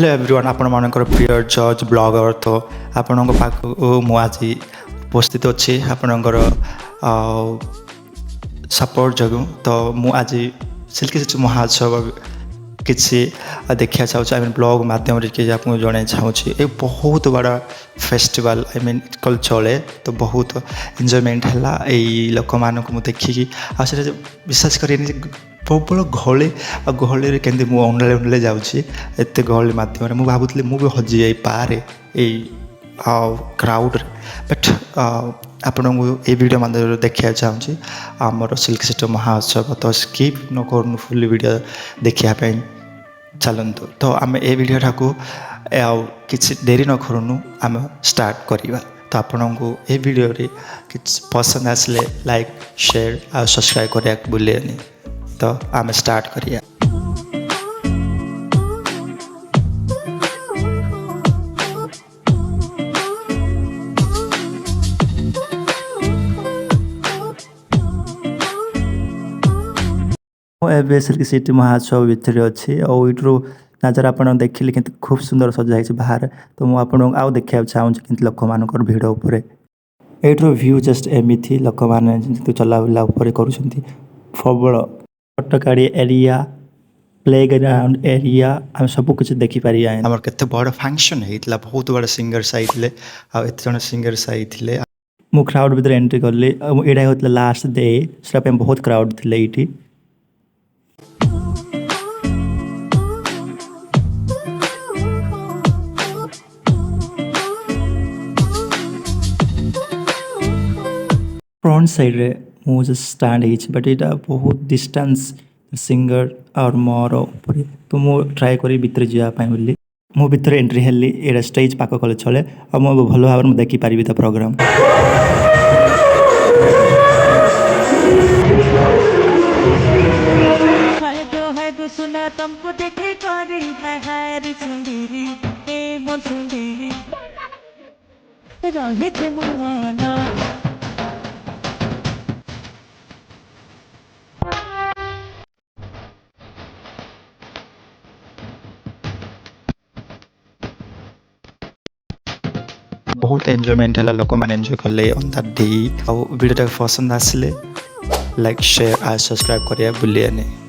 Hello everyone आपण मानकर प्रिय जज ब्लॉगर तो आपण पाक मु आज उपस्थित अच्छी आपणकर सपोर्ट जगू तो मु आज सिल्की महोत्सव किसी देखा चाहूँ आई मीन ब्लॉग माध्यम कि आपको जन चाहूँगी ये बहुत बड़ा फेस्टिवल आई मीन कल चले तो बहुत एंजॉयमेंट है यही लोक मान देखिकी आस विश्वास कर प्रबल गहली आ गहली केमती मुझे अंडले अंडले जाऊँच गहली मध्यम मुझे भावुली मुझे हजि जाई पारे क्राउड बट आपण ये वीडियो माध्यम देखा चाहूँगी आमर सिल्क सिटी महोत्सव तो स्किप न कर फुल वीडियो देखापी चलतु तो आम ए वीडियोटा को किसी देरी न करूँ आम स्टार्ट करवा तो आपण को ये वीडियो किसी पसंद आसले लाइक शेयर आ सब्सक्राइब करने भूलेनि तो आम स्टार्ट करिया। सिल्क सिटी महोत्सव भितर अच्छी और यू नजर आप देखिले कि खूब सुंदर सजाई बाहर तो मुझे आउ देखा चाहूँगी कि लोक मान भिड़ उपर यू व्यू जस्ट एमती लोक मैंने चलाबुला कर प्रबल फटोगाड़ी एरिया प्लेग्राउंड एरिया आम सबकि देखिपार आम के बड़ फंक्शन होता बहुत बड़ा सिंगर्स आते आते जन सिंगर्स आते मु क्राउड भर एंट्री कली यहाँ होता लास्ट डे से बहुत क्राउड थे ये फ्रंट साइड रे मुझे स्टैंड बट यहाँ बहुत डिस्टेंस सिंगर और मोर ऊपर तो मुझे ट्राए करी भितर जावाई बोली मु भितर एंट्री हेली ये स्टेज पाक कले चले और मुझे भल भाव में देखिपारि तो प्रोग्राम बहुत एंजॉयमेंट है लोक मैंने एंजॉय कले ऑन दैट डे और वीडियो पसंद आसले लाइक शेयर और सब्सक्राइब करिया भूलिए नहीं।